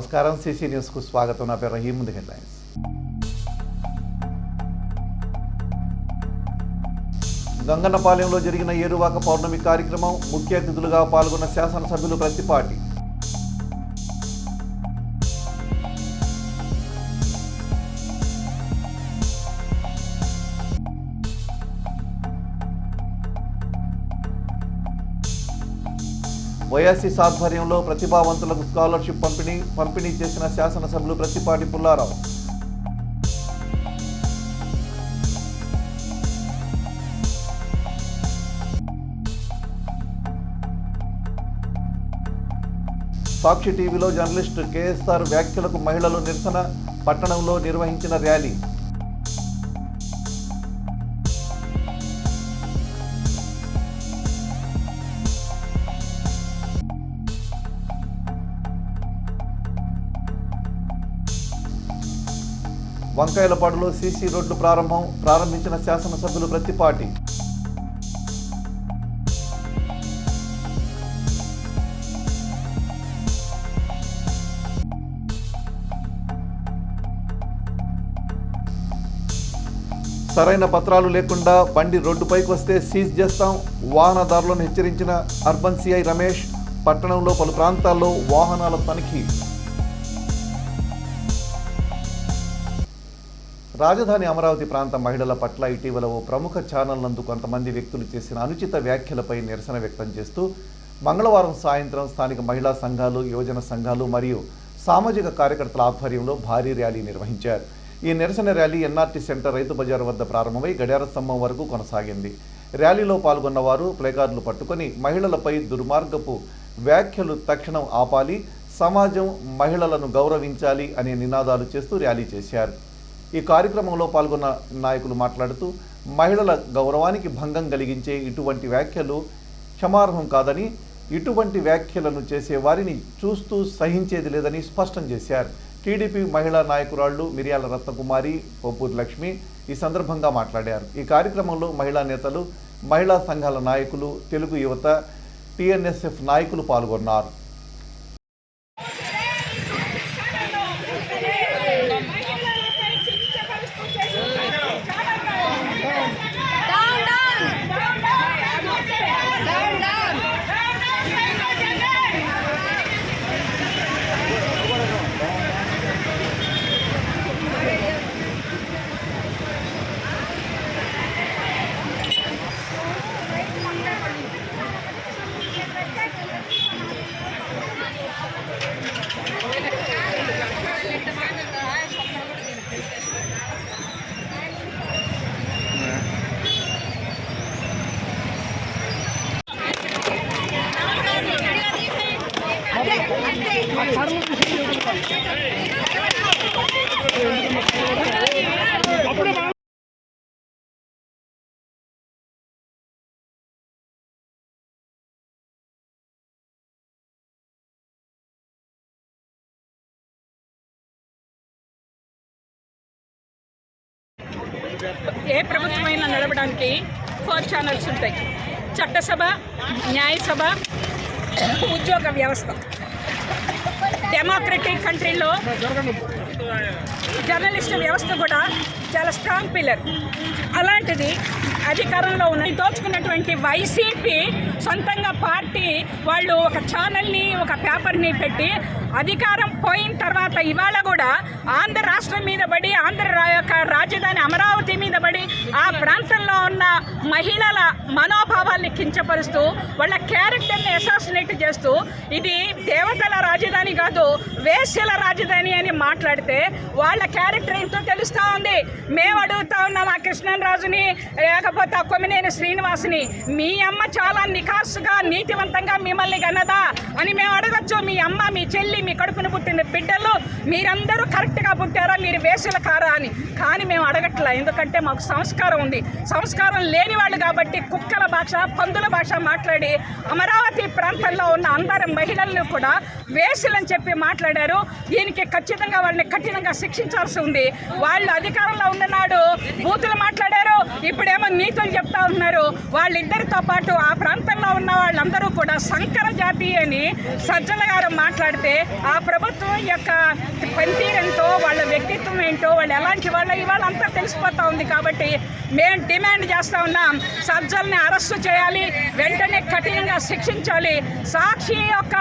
నమస్కారం CC news కు స్వాగతం. నా పేరు రహీం. ముందు హెడ్లైన్స్. గంగన్నపాలెంలో జరిగిన ఏరువాక పౌర్ణమి కార్యక్రమం ముఖ్య అతిథులుగా పాల్గొన్న శాసనసభ్యులు ప్రత్తిపాటి. వైఎస్సీ ఆధ్వర్యంలో ప్రతిభావంతులకు స్కాలర్షిప్ పంపిణీ చేసిన శాసనసభ్యులు ప్రత్తిపాటి పుల్లారావు. సాక్షి టీవీలో జర్నలిస్ట్ కేఎస్ఆర్ వ్యాఖ్యలకు మహిళలు నిరసన. పట్టణంలో నిర్వహించిన ర్యాలీ. వంకాయలపాడులో సీసీ రోడ్లు ప్రారంభించిన శాసనసభ్యులు ప్రత్తిపాటి. సరైన పత్రాలు లేకుండా బండి రోడ్డుపైకి వస్తే సీజ్ చేస్తాం. వాహనదారులను హెచ్చరించిన అర్బన్ సిఐ రమేష్. పట్టణంలో పలు ప్రాంతాల్లో వాహనాల తనిఖీ. రాజధాని అమరావతి ప్రాంత మహిళల పట్ల ఇటీవల ఓ ప్రముఖ ఛానల్ నందు కొంతమంది వ్యక్తులు చేసిన అనుచిత వ్యాఖ్యలపై నిరసన వ్యక్తం చేస్తూ మంగళవారం సాయంత్రం స్థానిక మహిళా సంఘాలు, యువజన సంఘాలు మరియు సామాజిక కార్యకర్తల ఆధ్వర్యంలో భారీ ర్యాలీ నిర్వహించారు. ఈ నిరసన ర్యాలీ ఎన్ఆర్టీ సెంటర్ రైతు బజారు వద్ద ప్రారంభమై గడియార స్తంభం వరకు కొనసాగింది. ర్యాలీలో పాల్గొన్న వారు ప్లేకార్డులు పట్టుకొని మహిళలపై దుర్మార్గపు వ్యాఖ్యలు తక్షణం ఆపాలి, సమాజం మహిళలను గౌరవించాలి అనే నినాదాలు చేస్తూ ర్యాలీ చేశారు. ఈ కార్యక్రమంలో పాల్గొన్న నాయకులు మాట్లాడుతూ మహిళల గౌరవానికి భంగం కలిగించే ఇటువంటి వ్యాఖ్యలు క్షమార్హం కాదని, ఇటువంటి వ్యాఖ్యలను చేసే వారిని చూస్తూ సహించేది లేదని స్పష్టం చేశారు. టీడీపీ మహిళా నాయకురాళ్లు మిర్యాల రత్నకుమారి, పొప్పూరి లక్ష్మి ఈ సందర్భంగా మాట్లాడారు. ఈ కార్యక్రమంలో మహిళా నేతలు, మహిళా సంఘాల నాయకులు, తెలుగు యువత, టీఎన్ఎస్ఎఫ్ నాయకులు పాల్గొన్నారు. ఏ ప్రభుత్వమైనా నడవడానికి 4 ఛానల్స్ ఉంటాయి. చట్టసభ, న్యాయసభ, ఉద్యోగ వ్యవస్థ. డెమోక్రటిక్ కంట్రీలో జర్నలిస్ట్ వ్యవస్థ కూడా చాలా స్ట్రాంగ్ పిల్లర్. అలాంటిది అధికారంలో ఉన్న దోచుకున్నటువంటి వైసీపీ సొంతంగా పార్టీ వాళ్ళు ఒక ఛానల్ని, ఒక పేపర్ని పెట్టి అధికారం పోయిన తర్వాత ఇవాళ కూడా ఆంధ్ర రాష్ట్రం మీద పడి, ఆంధ్ర యొక్క రాజధాని అమరావతి మీద పడి ఆ ప్రాంతంలో ఉన్న మహిళల మనోభావాల్ని కించపరుస్తూ వాళ్ళ క్యారెక్టర్ని అసాసినేట్ చేస్తూ ఇది దేవతల రాజధాని కాదు, వేశ్యల రాజధాని అని మాట్లాడితే వాళ్ళ క్యారెక్టర్ ఏంటో తెలుస్తూ ఉంది. మేము అడుగుతా ఉన్నాం ఆ కృష్ణరాజుని, లేకపోతే ఆ కొమ్మినేని శ్రీనివాసుని, మీ అమ్మ చాలా నికాసుగా నీతివంతంగా మిమ్మల్ని గన్నదా అని మేము అడగచ్చు. మీ అమ్మ, మీ చెల్లి, మీ కడుపున పుట్టిన బిడ్డలు మీరందరూ కరెక్ట్గా పుట్టారా, మీరు వేసుల కారా అని. కానీ మేము అడగట్లా, ఎందుకంటే మాకు సంస్కారం ఉంది. సంస్కారం లేని వాళ్ళు కాబట్టి కుక్కల భాష, పందుల భాష మాట్లాడి అమరావతి ప్రాంతంలో ఉన్న అందరి మహిళలను కూడా వేసులని చెప్పి మాట్లాడి మాట్లాడారు. దీనికి ఖచ్చితంగా వాళ్ళని కఠినంగా శిక్షించాల్సి ఉంది. వాళ్ళు అధికారంలో ఉన్ననాడు బూతులు మాట్లాడారు, ఇప్పుడేమో నీతులు చెప్తా ఉన్నారు. వాళ్ళిద్దరితో పాటు ఆ ప్రాంతంలో ఉన్న వాళ్ళందరూ కూడా సంకర జాతి అని సజ్జల గారు మాట్లాడితే ఆ ప్రభుత్వం యొక్క పనితీరేంటో, వాళ్ళ వ్యక్తిత్వం ఏంటో, వాళ్ళు ఎలాంటి వాళ్ళు ఇవాళ అంతా తెలిసిపోతా ఉంది. కాబట్టి మేము డిమాండ్ చేస్తా ఉన్నాం, సజ్జల్ని అరెస్టు చేయాలి, వెంటనే కఠినంగా శిక్షించాలి. సాక్షి యొక్క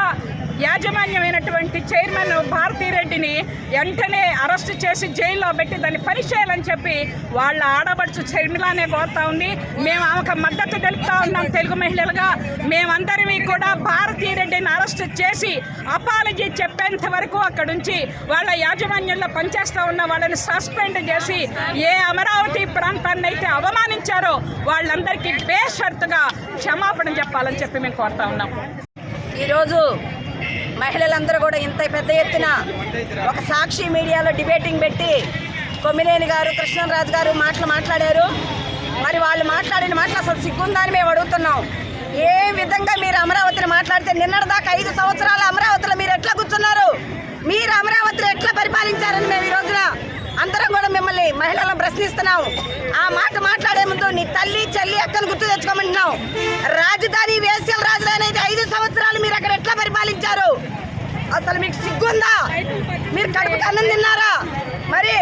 యాజమాన్యమైనటువంటి చైర్మన్ భారతీరెడ్డిని వెంటనే అరెస్టు చేసి జైల్లో పెట్టి దాన్ని పరిచేయాలని చెప్పి వాళ్ళ ఆడబడుచు షర్మిలానే కోరుతా ఉంది. మేము ఆమెకు మద్దతు తెలుపుతా ఉన్నాం. తెలుగు మహిళలుగా మేమందరినీ కూడా భారతీరెడ్డిని అరెస్టు చేసి అపాలజీ చెప్పేంత వరకు అక్కడి నుంచి వాళ్ళ యాజమాన్యంలో పనిచేస్తూ ఉన్న వాళ్ళని సస్పెండ్ చేసి ఏ అమరావతి ప్రాంతాన్ని అయితే అవమానించారో వాళ్ళందరికీ బేషరతుగా క్షమాపణ చెప్పాలని చెప్పి మేము కోరుతా ఉన్నాం. ఈరోజు మహిళలందరూ కూడా ఇంత పెద్ద ఎత్తున ఒక సాక్షి మీడియాలో డిబేటింగ్ పెట్టి కొమ్మినేని గారు, కృష్ణరాజు గారు మాట్లాడారు. మరి వాళ్ళు మాట్లాడిన మాటలు అసలు సిగ్గుందని మేము అడుగుతున్నాం. ఏ విధంగా మీరు అమరావతిని మాట్లాడితే నిన్నటిదాకా 5 సంవత్సరాల అమరావతిలో మీరు ఎట్లా కూర్చున్నారు, మీరు అమరావతిని ఎట్లా పరిపాలించారని మేము ఈ రోజున అందరం కూడా మిమ్మల్ని మహిళలను ప్రశ్నిస్తున్నాం. ఆ మాట మాట్లాడే ముందు నీ తల్లి చెల్లి అక్కను గుర్తు తెచ్చుకోమంటున్నాం. రాజధాని వేశ్యల రాజధాని అయితే 5 సంవత్సరాలు మీరు అక్కడ ఎట్లా పరిపాలించారు? అసలు మీకు సిగ్గుందా? మీరు కడుపుకి అన్నం తిన్నారా? మరి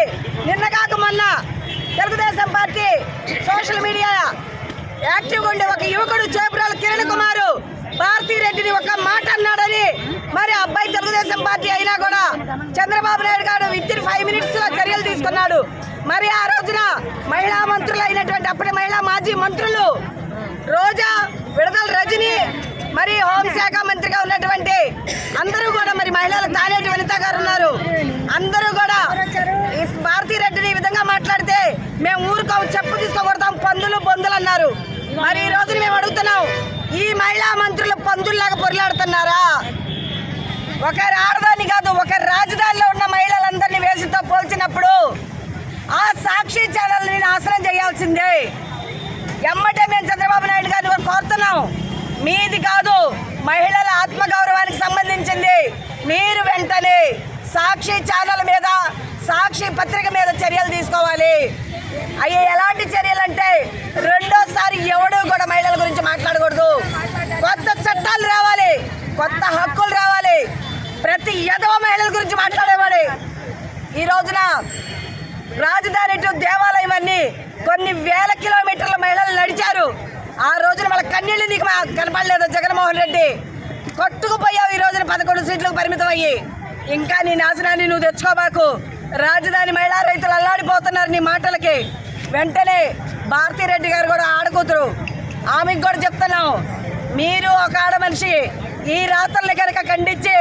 నిన్న కాక మొన్న తెలుగుదేశం పార్టీ సోషల్ మీడియా యాక్టివ్గా ఉండే ఒక యువకుడు చేపురాల కిరణ్ కుమార్ భారతీరెడ్డిని ఒక మాట అన్నాడని మరి అబ్బాయి తెలుగుదేశం పార్టీ అయినా కూడా చంద్రబాబు నాయుడు గారు వితిన్ 5 minutes లో చర్యలు తీసుకున్నాడు. మరి ఆ రోజున మహిళా మంత్రులు అయినటువంటి అప్పటి మహిళా మాజీ మంత్రులు రోజా, విడదల రజని, మరి హోంశాఖ మంత్రిగా ఉన్నటువంటి అందరూ కూడా మరి మహిళలు తానేటి వనిత గారు ఉన్నారు. అందరూ కూడా ఈ భారతీరెడ్డిని ఈ విధంగా మాట్లాడితే మేము ఊరుకోము, చెప్పు తీసుకోకూడతాం, పందులు బొందులు అన్నారు. మరి ఈ రోజున మేము అడుగుతున్నాం, ఈ మహిళా మంత్రులు పందుల్లాగా పొరలాడుతున్నారా? ఒక ఆడదాని కాదు, ఒక రాజధానిలో ఉన్న మహిళలందరినీ వేసితో పోల్చినప్పుడు ఆ సాక్షి ఛానల్ని నాశనం చేయాల్సిందే. ఎమ్మటే మేము చంద్రబాబు నాయుడు గారిని కోరుతున్నాం, మీది కాదు, మహిళల ఆత్మగౌరవానికి సంబంధించింది. మీరు వెంటనే సాక్షి ఛానల్ మీద, సాక్షి పత్రిక మీద చర్యలు తీసుకోవాలి. అయ్యే ఎలాంటి చర్యలు అంటే రెండోసారి ఎవడు కూడా మహిళల గురించి మాట్లాడకూడదు. కొత్త చట్టాలు రావాలి, కొత్త హక్కులు రావాలి. ప్రతి యదవ మహిళల గురించి మాట్లాడేవాడు. ఈ రోజున రాజధాని టు దేవాలయం అన్ని కొన్ని వేల కిలోమీటర్ల మహిళలు నడిచారు. ఆ రోజున వాళ్ళ కన్నీళ్ళు నీకు కనపడలేదు జగన్మోహన్ రెడ్డి. కొట్టుకుపోయావు ఈ రోజున 11 సీట్లకు పరిమితం అయ్యి. ఇంకా నీ నాశనాన్ని నువ్వు తెచ్చుకోబాకు. రాజధాని మహిళా రైతులు అల్లాడిపోతున్నారు నీ మాటలకి. వెంటనే భారతీరెడ్డి గారు కూడా ఆడకూతురు, ఆమెకు కూడా చెప్తున్నాం, మీరు ఒక ఆడ మనిషి ఈ రాత్రుల్ని కనుక ఖండించి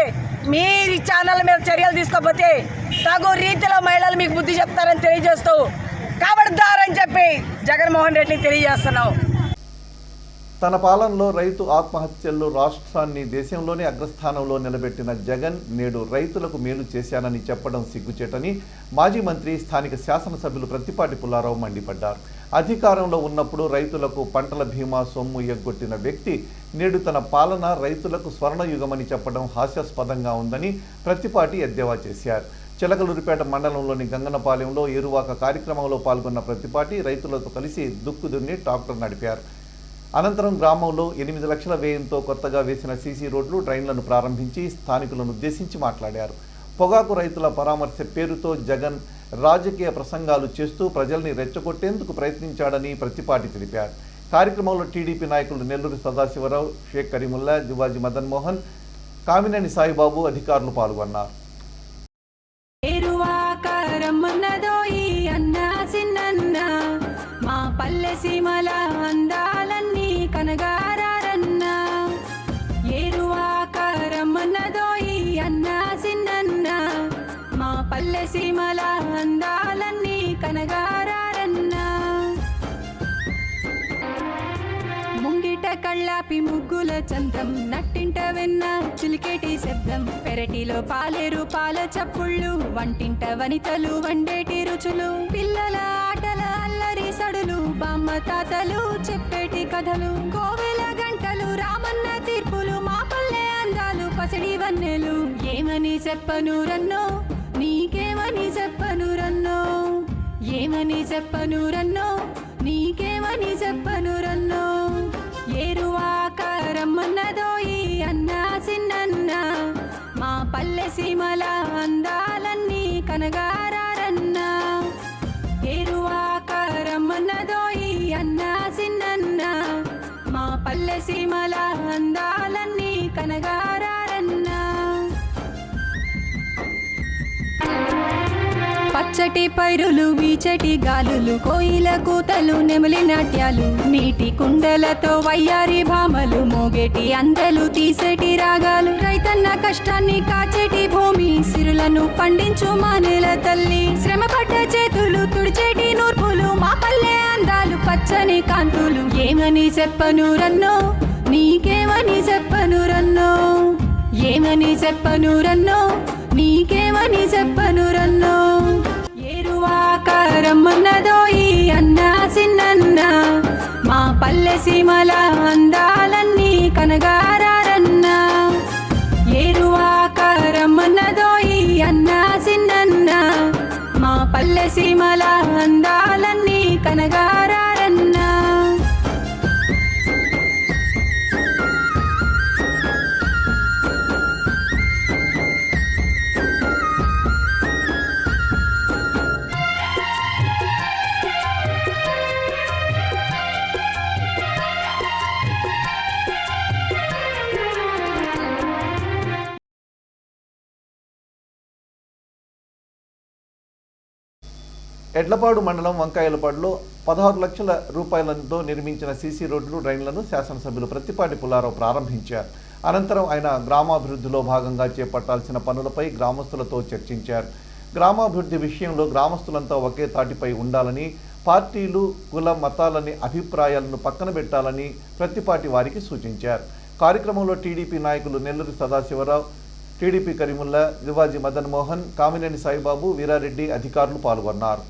మీ ఛానల్ మీద చర్యలు తీసుకోకపోతే తగు రీతిలో మహిళలు మీకు బుద్ధి చెప్తారని తెలియజేస్తూ కాబడతారని చెప్పి జగన్మోహన్ రెడ్డిని తెలియజేస్తున్నాం. తన పాలనలో రైతు ఆత్మహత్యల్లో రాష్ట్రాన్ని దేశంలోనే అగ్రస్థానంలో నిలబెట్టిన జగన్ నేడు రైతులకు మేలు చేశానని చెప్పడం సిగ్గుచేటని మాజీ మంత్రి, స్థానిక శాసనసభ్యులు ప్రత్తిపాటి పుల్లారావు మండిపడ్డారు. అధికారంలో ఉన్నప్పుడు రైతులకు పంటల బీమా సొమ్ము ఎగ్గొట్టిన వ్యక్తి నేడు తన పాలన రైతులకు స్వర్ణయుగమని చెప్పడం హాస్యాస్పదంగా ఉందని ప్రత్తిపాటి ఎద్దేవా చేశారు. చిలకలూరిపేట మండలంలోని గంగనపాలెంలో ఏరువాక కార్యక్రమంలో పాల్గొన్న ప్రత్తిపాటి రైతులతో కలిసి దుక్కు దున్ని ట్రాక్టర్ నడిపారు. అనంతరం గ్రామంలో 8 లక్షల వ్యయంతో కొత్తగా వేసిన సీసీ రోడ్లు, డ్రైన్లను ప్రారంభించి స్థానికులను ఉద్దేశించి మాట్లాడారు. పొగాకు రైతుల పరామర్శ పేరుతో జగన్ రాజకీయ ప్రసంగాలు చేస్తూ ప్రజల్ని రెచ్చగొట్టేందుకు ప్రయత్నించాడని ప్రత్తిపాటి తెలిపారు. కార్యక్రమంలో టీడీపీ నాయకులు నెల్లూరు సదాశివరావు, షేక్ కరీముల్లా, దివాజీ మదన్ మోహన్, కామినేని సాయిబాబు అధికారులు పాల్గొన్నారు. మా పల్లె సీమల అందాలన్నీ కనగారన్నా, ఏరువాక రమ్మన్నదోయి అన్న సిన్నన్న, మా పల్లె సీమల అందాలన్నీ కనగారన్నా. ముంగిట కళ్ళాపి ముగ్గుల చందం, నట్టింట వెన్న చిలికేటి శబ్దం, పెరటిలో పాలేరు పాల చప్పుళ్ళు, వంటింట వనితలు వండేటి రుచులు, పిల్లల ఆటల అల్లరి సడులు, బామ్మ తాతలు చెప్పేటి కథలు, కోవెల గంటలు, రామన్న తీర్పులు, మా పల్లె అందాలు, పసిడి వన్నెలు, ఏమని చెప్పను రన్నో నీకేమని చెప్పను రన్నో ఏమని చెప్పను రన్నో నీకేమని చెప్పను రన్నో ఏరువాక రమ్మన్నదోయి అన్నా సిన్నన్న మా పల్లె సీమల అందాలన్నీ కనగారన్నా ఏరువాక రమ్మన్నదోయి అన్నా సిన్నన్న మా పల్లె సీమల అందాలన్నీ కనగారన్నా పచ్చటి పైరులు వీచటి గాలులు కోయిల కూతలు నెమలి నాట్యాలు నీటి కుండలతో వయ్యారి భామలు మోగేటి అందలు తీసేటి రాగాలు రైతన్న కష్టాన్ని కాచేటి భూమి సిరులను పండించు మా నేల తల్లి శ్రమపడ్డ చేతులు తుడిచేటి నూర్పులు మా పల్లె అందాలు పచ్చని కాంతులు ఏమని చెప్పను రన్నో నీకేమని చెప్పను రన్నో ఏమని చెప్పను రన్నో నీకేమని చెప్పను రన్నో ఏరువాక రమ్మన్నదోయి అన్నా సిన్నన్న మా పల్లె సీమల అందాలన్నీ కనగారన్నా ఏరువాక రమ్మన్నదోయి అన్నా సిన్నన్న మా పల్లె సీమల అందాలన్నీ కనగారన్నా ఎడ్లపాడు మండలం వంకాయలపాడులో 16 లక్షల రూపాయలతో నిర్మించిన సీసీ రోడ్లు డ్రైన్లను శాసనసభ్యులు ప్రత్తిపాటి పుల్లారావు ప్రారంభించారు. అనంతరం ఆయన గ్రామాభివృద్ధిలో భాగంగా చేపట్టాల్సిన పనులపై గ్రామస్తులతో చర్చించారు. గ్రామాభివృద్ధి విషయంలో గ్రామస్తులంతా ఒకే తాటిపై ఉండాలని, పార్టీలు కుల మతాలని అభిప్రాయాలను పక్కన పెట్టాలని ప్రత్తిపాటి వారికి సూచించారు. కార్యక్రమంలో టీడీపీ నాయకులు నెల్లూరు సదాశివరావు, టీడీపీ కరీముల్లా, దివాజీ మదన్ మోహన్, కామినేని సాయిబాబు, వీరారెడ్డి అధికారులు పాల్గొన్నారు.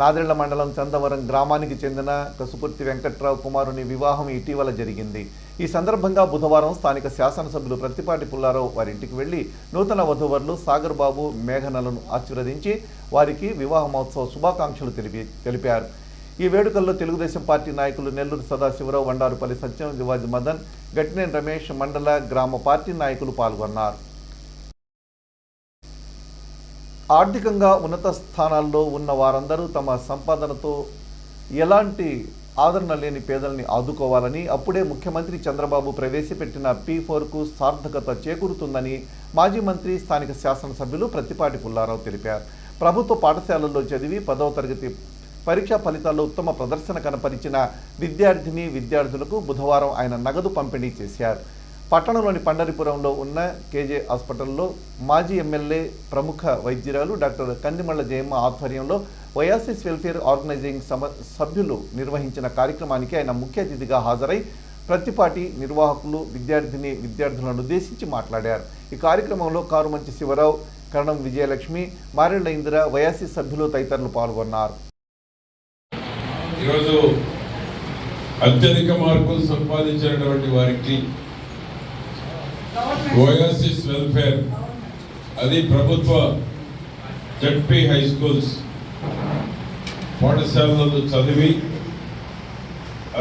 నాదెళ్ల మండలం చందవరం గ్రామానికి చెందిన కసుపుర్తి వెంకట్రావు కుమారుని వివాహం ఇటీవల జరిగింది. ఈ సందర్భంగా బుధవారం స్థానిక శాసనసభ్యులు ప్రత్తిపాటి పుల్లారావు వారింటికి వెళ్లి నూతన వధూవరులు సాగర్ బాబు, మేఘనలను ఆశీర్వదించి వారికి వివాహ మహోత్సవ శుభాకాంక్షలు తెలిపారు. ఈ వేడుకల్లో తెలుగుదేశం పార్టీ నాయకులు నెల్లూరు సదాశివరావు, వండారుపల్లి సత్యం, దివాజీ మదన్, గట్టినేని రమేష్, మండల గ్రామ పార్టీ నాయకులు పాల్గొన్నారు. ఆర్థికంగా ఉన్నత స్థానాల్లో ఉన్న వారందరూ తమ సంపాదనతో ఎలాంటి ఆదరణ లేని పేదల్ని ఆదుకోవాలని, అప్పుడే ముఖ్యమంత్రి చంద్రబాబు ప్రవేశపెట్టిన P4కు సార్థకత చేకూరుతుందని మాజీ మంత్రి, స్థానిక శాసనసభ్యులు ప్రత్తిపాటి పుల్లారావు తెలిపారు. ప్రభుత్వ పాఠశాలల్లో చదివి 10వ తరగతి పరీక్షా ఫలితాల్లో ఉత్తమ ప్రదర్శన కనపరిచిన విద్యార్థులకు బుధవారం ఆయన నగదు పంపిణీ చేశారు. పట్టణంలోని పండరిపురంలో ఉన్న కేజే హాస్పిటల్లో మాజీ ఎమ్మెల్యే, ప్రముఖ వైద్యురాలు డాక్టర్ కందిమళ్ల జయమ్మ ఆధ్వర్యంలో ఓయాసిస్ వెల్ఫేర్ ఆర్గనైజింగ్ సభ్యులు నిర్వహించిన కార్యక్రమానికి ఆయన ముఖ్య అతిథిగా హాజరై ప్రత్తిపాటి నిర్వాహకులు, విద్యార్థులను ఉద్దేశించి మాట్లాడారు. ఈ కార్యక్రమంలో కారుమంచి శివరావు, కరణం విజయలక్ష్మి, మారెళ్ల ఇందిర, ఓయాసిస్ సభ్యులు తదితరులు పాల్గొన్నారు. ఈరోజు అత్యధిక మార్కులు సంపాదించినటువంటి వారికి ఓయాసిస్ వెల్ఫేర్, అది ప్రభుత్వ జడ్పీ హై స్కూల్స్ పాఠశాలలలో చదివి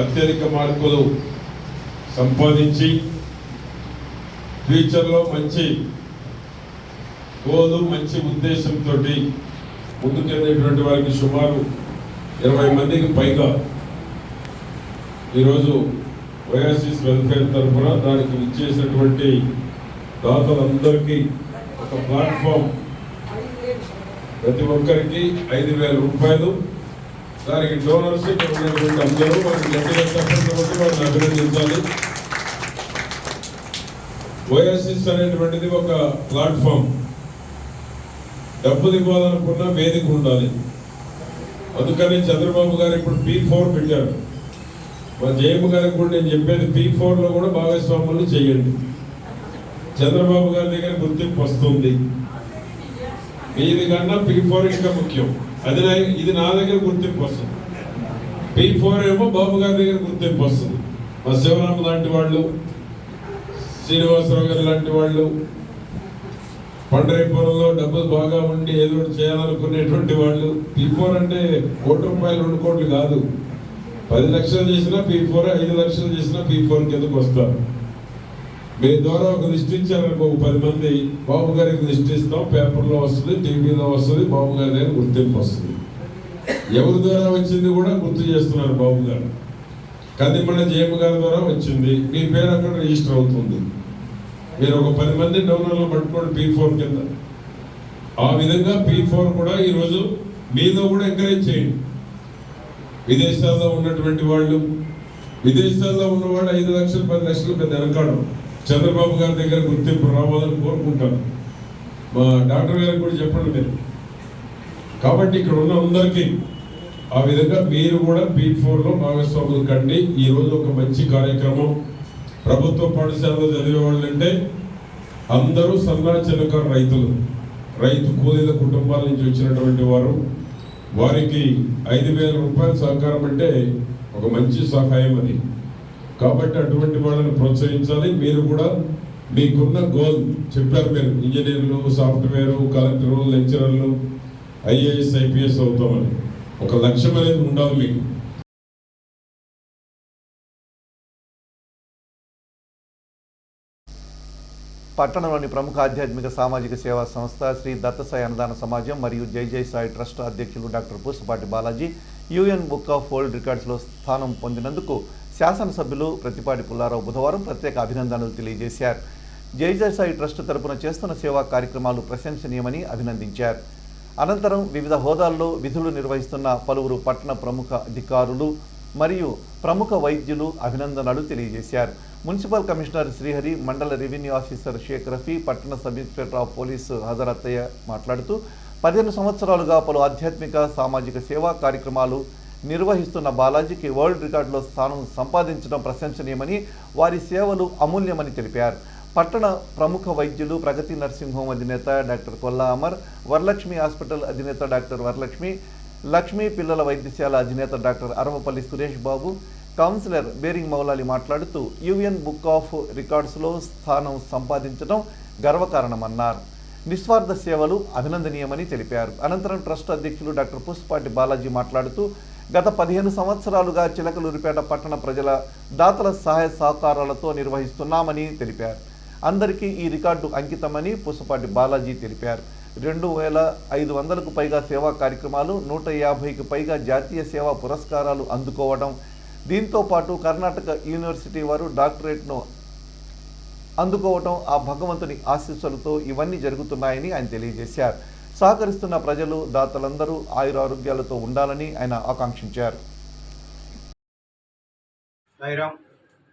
అత్యధిక మార్కులు సంపాదించి ఫ్యూచర్లో మంచి గోలు, మంచి ఉద్దేశంతో ముందుకెళ్ళేటువంటి వారికి సుమారు 20 మందికి పైగా ఈరోజు ఓయాసిస్ వెల్ఫేర్ తరఫున దానికి ఇచ్చేసినటువంటి దాతలందరికీ ఒక ప్లాట్ఫామ్, ప్రతి ఒక్కరికి 5,000 రూపాయలు. దానికి డోనర్స్ ఇక్కడ ఉన్నటువంటి అందరూ వారికి గట్టిగా సపోర్ట్ వారిని అభినందించాలి. ఓయాసిస్ అనేటువంటిది ఒక ప్లాట్ఫామ్. డబ్బులు ఇవ్వాలనుకున్న వేదిక ఉండాలి. అందుకని చంద్రబాబు గారు ఇప్పుడు P4 పెట్టారు. మా జయమ్మ గారికి కూడా నేను చెప్పేది P4లో కూడా భాగస్వాములు చేయండి. చంద్రబాబు గారి దగ్గర గుర్తింపు వస్తుంది. ఇది కన్నా P4 ఇంకా ముఖ్యం. ఇది నా దగ్గర గుర్తింపు వస్తుంది. P4 ఏమో బాబు గారి దగ్గర గుర్తింపు వస్తుంది. మా శివరామ లాంటి వాళ్ళు, శ్రీనివాసరావు గారు లాంటి వాళ్ళు, పండరీపురంలో డబ్బులు బాగా ఉండి ఏదో ఒకటి చేయాలనుకునేటువంటి వాళ్ళు P4 అంటే ₹1 2 కోట్లు కాదు. 10 లక్షలు చేసినా P4, 5 లక్షలు చేసినా P4 కిందకు వస్తారు. మీ ద్వారా ఒక లిస్ట్ ఇచ్చారనుకో, 10 మంది బాబు గారికి లిస్ట్ ఇస్తాం, పేపర్లో వస్తుంది, టీవీలో వస్తుంది, బాబు గారి దగ్గర గుర్తింపు వస్తుంది. ఎవరి ద్వారా వచ్చింది కూడా గుర్తు చేస్తున్నారు బాబు గారు. కదిమల జయమ్మ గారి ద్వారా వచ్చింది, మీ పేరు అక్కడ రిజిస్టర్ అవుతుంది. మీరు ఒక 10 మంది డోనర్లు పట్టుకోండి P4 కింద. ఆ విధంగా P4 కూడా ఈరోజు మీలో కూడా ఎంకరేజ్ చేయండి. విదేశాల్లో ఉన్నటువంటి వాళ్ళు, విదేశాల్లో ఉన్నవాళ్ళు 5 లక్షలు 10 లక్షలు పెద్ద వెనకాడం. చంద్రబాబు గారి దగ్గర గుర్తింపు రావాలని కోరుకుంటాను. మా డాక్టర్ గారికి కూడా చెప్పండి మీరు. కాబట్టి ఇక్కడ ఉన్న అందరికీ ఆ విధంగా మీరు కూడా P4లో భాగస్వాములు కండి. ఈరోజు ఒక మంచి కార్యక్రమం. ప్రభుత్వ పాఠశాలలో చదివే వాళ్ళంటే అందరూ సన్నా చిన్నకారు రైతులు, రైతు కూలీల కుటుంబాల నుంచి వచ్చినటువంటి వారు. వారికి 5,000 రూపాయలు సహకారం అంటే ఒక మంచి సహాయం అది. కాబట్టి అటువంటి వాళ్ళని ప్రోత్సహించాలి. మీరు కూడా మీకున్న గోల్ చెప్పారు, మీరు ఇంజనీర్లు, సాఫ్ట్వేర్, కలెక్టర్లు, లెక్చరర్లు, IAS IPS అవుతామని. ఒక లక్ష్యం అనేది ఉండాలి మీకు. పట్టణంలోని ప్రముఖ ఆధ్యాత్మిక సామాజిక సేవా సంస్థ శ్రీ దత్తసాయి అన్నదాన సమాజం మరియు జై జై సాయి ట్రస్ట్ అధ్యక్షులు doctor Pusapati Balaji UN book of world రికార్డ్స్లో స్థానం పొందినందుకు శాసనసభ్యులు ప్రతిపాటి పుల్లారావు బుధవారం ప్రత్యేక అభినందనలు తెలియజేశారు. జై జై సాయి ట్రస్ట్ తరపున చేస్తున్న సేవా కార్యక్రమాలు ప్రశంసనీయమని అభినందించారు. అనంతరం వివిధ హోదాల్లో విధులు నిర్వహిస్తున్న పలువురు పట్టణ ప్రముఖ అధికారులు మరియు ప్రముఖ వైద్యులు అభినందనలు తెలియజేశారు. మున్సిపల్ కమిషనర్ శ్రీహరి, మండల రెవెన్యూ ఆఫీసర్ షేక్ రఫీ, పట్టణ sub inspector of police Hazarathaiah మాట్లాడుతూ 15 సంవత్సరాలుగా పలు ఆధ్యాత్మిక సామాజిక సేవా కార్యక్రమాలు నిర్వహిస్తున్న బాలాజీకి వరల్డ్ రికార్డులో స్థానం సంపాదించడం ప్రశంసనీయమని, వారి సేవలు అమూల్యమని తెలిపారు. పట్టణ ప్రముఖ వైద్యులు, ప్రగతి నర్సింగ్ హోమ్ అధినేత డాక్టర్ కొల్లా అమర్, వరలక్ష్మి హాస్పిటల్ అధినేత డాక్టర్ వరలక్ష్మి, లక్ష్మీ పిల్లల వైద్యశాల అధినేత doctor Aravapalli Suresh Babu, councillor bearing Moula Ali మాట్లాడుతూ UN బుక్ ఆఫ్ రికార్డ్స్లో స్థానం సంపాదించడం గర్వకారణమన్నారు. నిస్వార్థ సేవలు అభినందనీయమని తెలిపారు. అనంతరం ట్రస్ట్ అధ్యక్షులు డాక్టర్ పూసపాటి బాలాజీ మాట్లాడుతూ గత 15 సంవత్సరాలుగా చిలకలూరిపేట పట్టణ ప్రజల దాతల సహాయ సహకారాలతో నిర్వహిస్తున్నామని తెలిపారు. అందరికీ ఈ రికార్డు అంకితమని పూసపాటి బాలాజీ తెలిపారు. 2,500కు పైగా సేవా కార్యక్రమాలు, 150కి పైగా జాతీయ సేవా పురస్కారాలు అందుకోవడం, దీంతో పాటు కర్ణాటక యూనివర్సిటీ వారు డాక్టరేట్ను అందుకోవటం ఆ భగవంతుని ఆశీస్సులతో ఇవన్నీ జరుగుతున్నాయని ఆయన తెలియజేశారు. సహకరిస్తున్న ప్రజలు, దాతలందరూ ఆయురారోగ్యాలతో ఉండాలని ఆయన ఆకాంక్షించారు.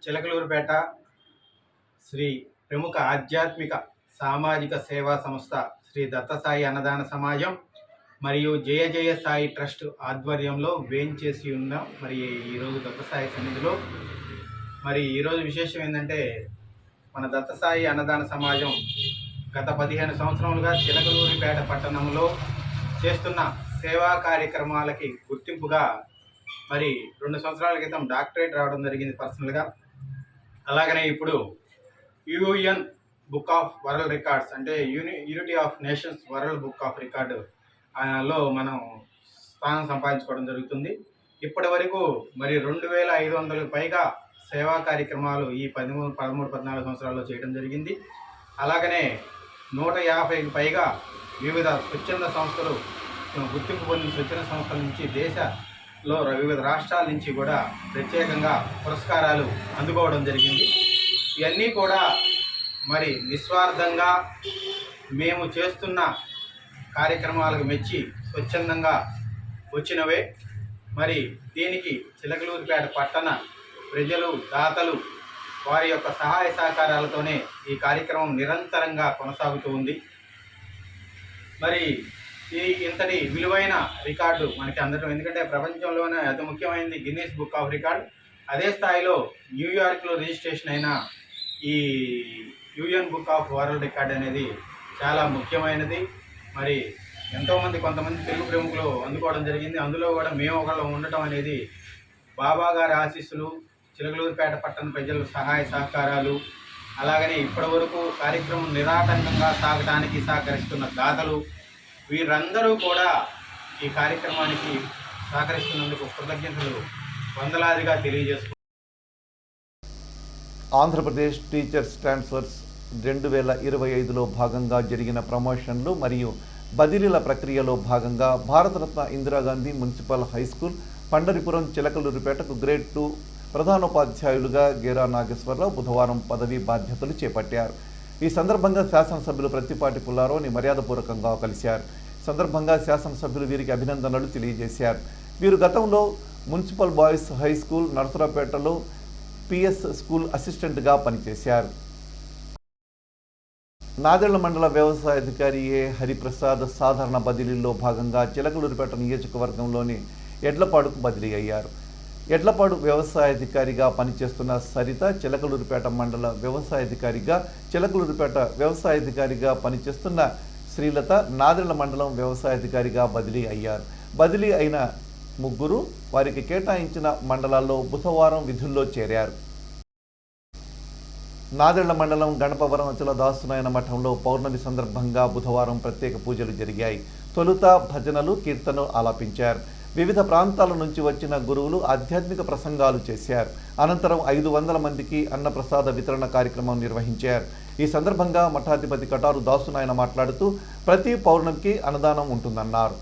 చిలకలూరుపేట శ్రీ ప్రముఖ ఆధ్యాత్మిక సామాజిక సేవా సంస్థ శ్రీ దత్తసాయి అన్నదాన సమాజం మరియు జయ జయ సాయి ట్రస్ట్ ఆధ్వర్యంలో వేంచేసి ఉన్న మరి ఈరోజు దత్తసాయి సన్నిధిలో మరి ఈరోజు విశేషం ఏంటంటే, మన దత్తసాయి అన్నదాన సమాజం గత 15 సంవత్సరాలుగా చిలకలూరిపేట పట్టణంలో చేస్తున్న సేవా కార్యక్రమాలకి గుర్తింపుగా మరి 2 సంవత్సరాల క్రితం డాక్టరేట్ రావడం జరిగింది పర్సనల్గా. అలాగనే ఇప్పుడు UN book of world records అంటే unity of nations world book of record లో మనం స్థానం సంపాదించుకోవడం జరుగుతుంది. ఇప్పటి వరకు మరి 2,500కు పైగా సేవా కార్యక్రమాలు ఈ 13, 14 సంవత్సరాల్లో చేయడం జరిగింది. అలాగనే 150కి పైగా వివిధ స్వచ్ఛంద సంస్థలు, గుర్తింపు పొందిన స్వచ్ఛంద సంస్థల నుంచి దేశంలో వివిధ రాష్ట్రాల నుంచి కూడా ప్రత్యేకంగా పురస్కారాలు అందుకోవడం జరిగింది. ఇవన్నీ కూడా మరి నిస్వార్థంగా మేము చేస్తున్న కార్యక్రమాలకు మెచ్చి స్వచ్ఛందంగా వచ్చినవే. మరి దీనికి చిలకలూరిపేట పట్టణ ప్రజలు, దాతలు వారి యొక్క సహాయ సహకారాలతోనే ఈ కార్యక్రమం నిరంతరంగా కొనసాగుతూ ఉంది. మరి ఇంతటి విలువైన రికార్డు మనకి అందడం, ఎందుకంటే ప్రపంచంలోనే అతి ముఖ్యమైనది గిన్నీస్ బుక్ ఆఫ్ రికార్డ్. అదే స్థాయిలో న్యూయార్క్లో రిజిస్ట్రేషన్ అయిన ఈ UN book of world record అనేది చాలా ముఖ్యమైనది. మరి ఎంతోమంది, కొంతమంది తెలుగు ప్రముఖులు అందుకోవడం జరిగింది. అందులో కూడా మేము ఒకళ్ళు ఉండటం అనేది బాబా గారి ఆశీస్సులు, చిలకలూరిపేట పట్టణ ప్రజల సహాయ సహకారాలు, అలాగనే ఇప్పటి వరకు కార్యక్రమం నిరాటంకంగా సాగడానికి సహకరిస్తున్న దాతలు వీరందరూ కూడా ఈ కార్యక్రమానికి సహకరిస్తున్నందుకు కృతజ్ఞతలు వందలాదిగా తెలియజేసుకుంటున్నారు. ఆంధ్రప్రదేశ్ టీచర్స్ ట్రాన్స్ఫర్స్ 2025లో భాగంగా జరిగిన ప్రమోషన్లు మరియు బదిలీల ప్రక్రియలో భాగంగా Bharat Ratna Indira Gandhi municipal high school Pandaripuram చిలకలూరిపేటకు గ్రేడ్ 2 ప్రధానోపాధ్యాయులుగా గేరా నాగేశ్వరరావు బుధవారం పదవీ బాధ్యతలు చేపట్టారు. ఈ సందర్భంగా శాసనసభ్యులు ప్రత్తిపాటి పుల్లారావుని మర్యాదపూర్వకంగా కలిశారు. సందర్భంగా శాసనసభ్యులు వీరికి అభినందనలు తెలియజేశారు. వీరు గతంలో మున్సిపల్ బాయ్స్ హై స్కూల్ నరసరావుపేటలో పిఎస్ స్కూల్ అసిస్టెంట్గా పనిచేశారు. నాదెళ్ల మండల వ్యవసాయ అధికారి ఏ హరిప్రసాద్ సాధారణ బదిలీలో భాగంగా చిలకలూరిపేట నియోజకవర్గంలోని ఎడ్లపాడుకు బదిలీ అయ్యారు. ఎడ్లపాడు వ్యవసాయాధికారిగా పనిచేస్తున్న సరిత చిలకలూరిపేట మండల వ్యవసాయాధికారిగా, చిలకలూరిపేట వ్యవసాయాధికారిగా పనిచేస్తున్న శ్రీలత నాదెళ్ల మండలం వ్యవసాయాధికారిగా బదిలీ అయ్యారు. బదిలీ అయిన ముగ్గురు వారికి కేటాయించిన మండలాల్లో బుధవారం విధుల్లో చేరారు. నాదెళ్ల మండలం గణపవరం అచల దాసునాయన మఠంలో పౌర్ణమి సందర్భంగా బుధవారం ప్రత్యేక పూజలు జరిగాయి. తొలుత భజనలు, కీర్తనలు ఆలాపించారు. వివిధ ప్రాంతాల నుంచి వచ్చిన గురువులు ఆధ్యాత్మిక ప్రసంగాలు చేశారు. అనంతరం 500 మందికి అన్నప్రసాద వితరణ కార్యక్రమం నిర్వహించారు. ఈ సందర్భంగా మఠాధిపతి కటారు దాసునాయన మాట్లాడుతూ ప్రతి పౌర్ణమికి అన్నదానం ఉంటుందన్నారు.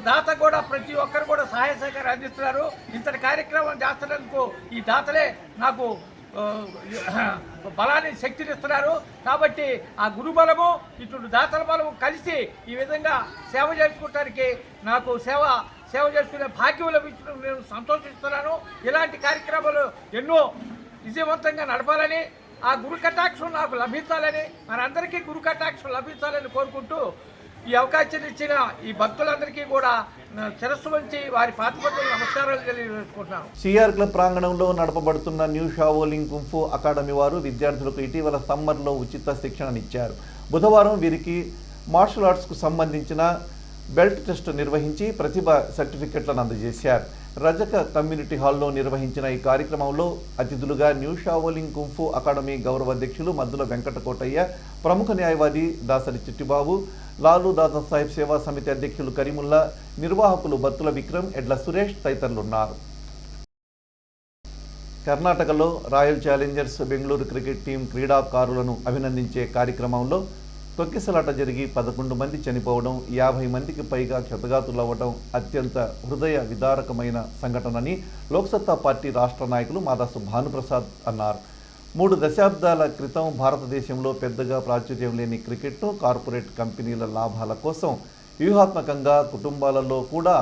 దాత కూడా ప్రతి ఒక్కరు కూడా సహాయ సహకారం అందిస్తున్నారు. ఇంతటి కార్యక్రమం చేస్తున్నందుకు ఈ దాతలే నాకు బలాన్ని, శక్తిని ఇస్తున్నారు. కాబట్టి ఆ గురు బలము, ఇటు దాతల బలము కలిసి ఈ విధంగా సేవ చేసుకోవటానికి నాకు సేవ చేసుకునే భాగ్యం లభించడం నేను సంతోషిస్తున్నాను. ఇలాంటి కార్యక్రమాలు ఎన్నో విజయవంతంగా నడపాలని, ఆ గురు కటాక్షం నాకు లభించాలని, మనందరికీ గురు కటాక్షం లభించాలని కోరుకుంటూ ఈ అవకాశం ఇచ్చిన ఈ భక్తులందరికీ కూడా శిరస్సు వంచి వారి పాతిపత్రులు నమస్కారాలు తెలియజేసుకుంటున్నాను. సిఆర్ క్లబ్ ప్రాంగణంలో నడపబడుతున్న న్యూ షావోలింగ్ కుంఫు అకాడమీ వారు విద్యార్థులకు ఇటీవల సమ్మర్లో ఉచిత శిక్షణనిచ్చారు. బుధవారం వీరికి మార్షల్ ఆర్ట్స్కు సంబంధించిన బెల్ట్ టెస్ట్ నిర్వహించి ప్రతిభ సర్టిఫికెట్లను అందజేశారు. రజక కమ్యూనిటీ హాల్లో నిర్వహించిన ఈ కార్యక్రమంలో అతిథులుగా న్యూ షావోలింగ్ కుంఫు అకాడమీ గౌరవ అధ్యక్షులు మద్దుల వెంకటకోటయ్య, ప్రముఖ న్యాయవాది దాసరి చిట్టిబాబు, లాలు దాదాసాహెబ్ సేవా సమితి అధ్యక్షులు కరీముల్లా, నిర్వాహకులు బత్తుల విక్రమ్, ఎడ్ల సురేష్ తదితరులున్నారు. కర్ణాటకలో royal Challengers Bengaluru cricket team క్రీడాకారులను అభినందించే కార్యక్రమంలో తొక్కిసలాట జరిగి 11 మంది చనిపోవడం, 50 మందికి పైగా క్షతగాతులవ్వడం అత్యంత హృదయ విదారకమైన సంఘటనని లోక్సత్తా పార్టీ రాష్ట్ర నాయకులు మాదాసు భానుప్రసాద్ అన్నారు. 3 దశాబ్దాల క్రితం భారతదేశంలో పెద్దగా ప్రాచుర్యం లేని క్రికెట్ను కార్పొరేట్ కంపెనీల లాభాల కోసం వ్యూహాత్మకంగా కుటుంబాలలో కూడా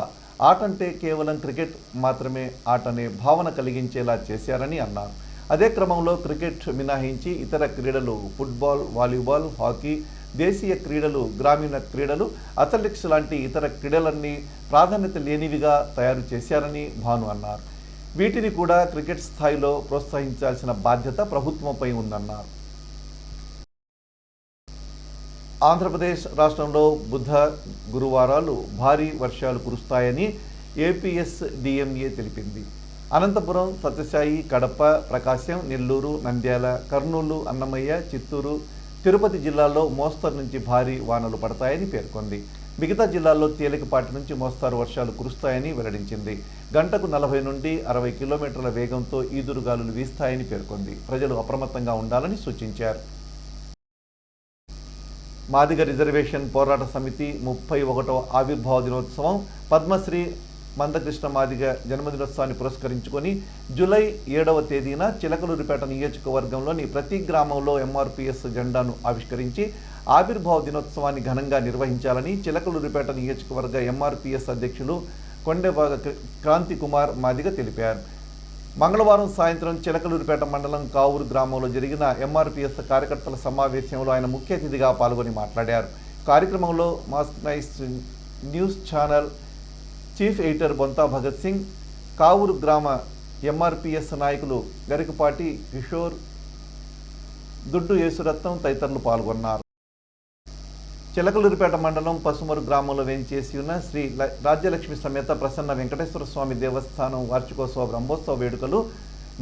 ఆటంటే కేవలం క్రికెట్ మాత్రమే ఆటనే భావన కలిగించేలా చేశారని అన్నారు. అదే క్రమంలో క్రికెట్ మినహాయించి ఇతర క్రీడలు ఫుట్బాల్, వాలీబాల్, హాకీ, దేశీయ క్రీడలు, గ్రామీణ క్రీడలు, అథ్లెటిక్స్ లాంటి ఇతర క్రీడలన్నీ ప్రాధాన్యత లేనివిగా తయారు చేశారని భాను అన్నారు. వీటిని కూడా క్రికెట్ స్థాయిలో ప్రోత్సహించాల్సిన బాధ్యత ప్రభుత్వంపై ఉందన్నారు. ఆంధ్రప్రదేశ్ రాష్ట్రంలో బుధ, గురువారాలు భారీ వర్షాలు కురుస్తాయని ఏపీఎస్డీఎంఏ తెలిపింది. అనంతపురం, సత్యసాయి, కడప, ప్రకాశం, నెల్లూరు, నంద్యాల, కర్నూలు, అన్నమయ్య, చిత్తూరు, తిరుపతి జిల్లాల్లో మోస్తరు నుంచి భారీ వానలు పడతాయని పేర్కొంది. మిగతా జిల్లాల్లో తేలికపాటి నుంచి మోస్తారు వర్షాలు కురుస్తాయని వెల్లడించింది. గంటకు 40 నుండి 60 కిలోమీటర్ల వేగంతో ఈదురుగాలులు వీస్తాయని పేర్కొంది. ప్రజలు అప్రమత్తంగా ఉండాలని సూచించారు. మాదిగ రిజర్వేషన్ పోరాట సమితి 31వ ఆవిర్భావ దినోత్సవం పద్మశ్రీ మందకృష్ణ మాదిగ జన్మదినోత్సవాన్ని పురస్కరించుకొని జూలై 7వ తేదీన చిలకలూరిపేట నియోజకవర్గంలోని ప్రతి గ్రామంలో ఎంఆర్పీఎస్ జెండాను ఆవిష్కరించి ఆవిర్భావ దినోత్సవాన్ని ఘనంగా నిర్వహించాలని చిలకలూరిపేట నియోజకవర్గ ఎంఆర్పీఎస్ అధ్యక్షులు కొండెబాగ క్రాంతి కుమార్ మాదిగ తెలిపారు. మంగళవారం సాయంత్రం చిలకలూరిపేట మండలం కావూరు గ్రామంలో జరిగిన ఎంఆర్పీఎస్ కార్యకర్తల సమావేశంలో ఆయన ముఖ్య అతిథిగా పాల్గొని మాట్లాడారు. కార్యక్రమంలో mask nice news channel chief editor Bonta Bhagat Singh, Kavuru గ్రామ ఎంఆర్పీఎస్ నాయకులు గరికపాటి కిషోర్, దుడ్డు యేసురత్నం తదితరులు పాల్గొన్నారు. చిలకలూరిపేట మండలం పసుమరు గ్రామంలో వేంచేసి ఉన్న శ్రీ రాజ్యలక్ష్మి సమేత ప్రసన్న వెంకటేశ్వర స్వామి దేవస్థానం వార్షికోత్సవ బ్రహ్మోత్సవ వేడుకలు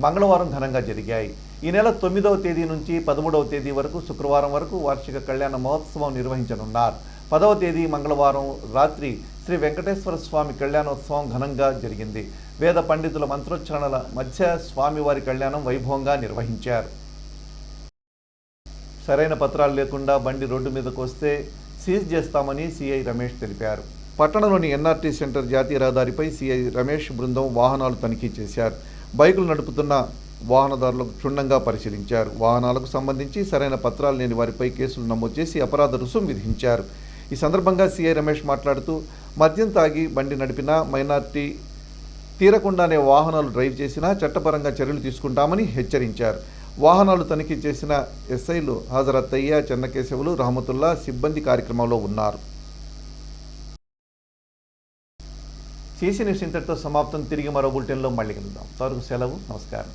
మంగళవారం ఘనంగా జరిగాయి. ఈ నెల 9వ తేదీ నుంచి 13వ తేదీ వరకు శుక్రవారం వరకు వార్షిక కళ్యాణ మహోత్సవం నిర్వహించనున్నారు. 10వ తేదీ మంగళవారం రాత్రి శ్రీ వెంకటేశ్వర స్వామి కళ్యాణోత్సవం ఘనంగా జరిగింది. వేద పండితుల మంత్రోచ్చరణల మధ్య స్వామివారి కళ్యాణం వైభవంగా నిర్వహించారు. సరైన పత్రాలు లేకుండా బండి రోడ్డు మీదకు వస్తే సీజ్ చేస్తామని సిఐ రమేష్ తెలిపారు. పట్టణంలోని ఎన్ఆర్టీ సెంటర్ జాతీయ రహదారిపై సిఐ రమేష్ బృందం వాహనాలు తనిఖీ చేశారు. బైకులు నడుపుతున్న వాహనదారులకు క్షుణ్ణంగా పరిశీలించారు. వాహనాలకు సంబంధించి సరైన పత్రాలు లేని వారిపై కేసులు నమోదు చేసి అపరాధ రుసుం విధించారు. ఈ సందర్భంగా సిఐ రమేష్ మాట్లాడుతూ మద్యం తాగి బండి నడిపినా మైనార్టీ తీరకుండానే వాహనాలు డ్రైవ్ చేసినా చట్టపరంగా చర్యలు తీసుకుంటామని హెచ్చరించారు. వాహనాలు తనిఖీ చేసిన ఎస్ఐలు హాజరత్తయ్య, చెన్నకేశవులు, రహమతుల్లా సిబ్బంది కార్యక్రమంలో ఉన్నారు. సీసీ న్యూస్ ఇంతటితో సమాప్తం. తిరిగి మరో బులెటిన్లో మళ్ళీ కలుద్దాం. త్వరగా సెలవు. నమస్కారం.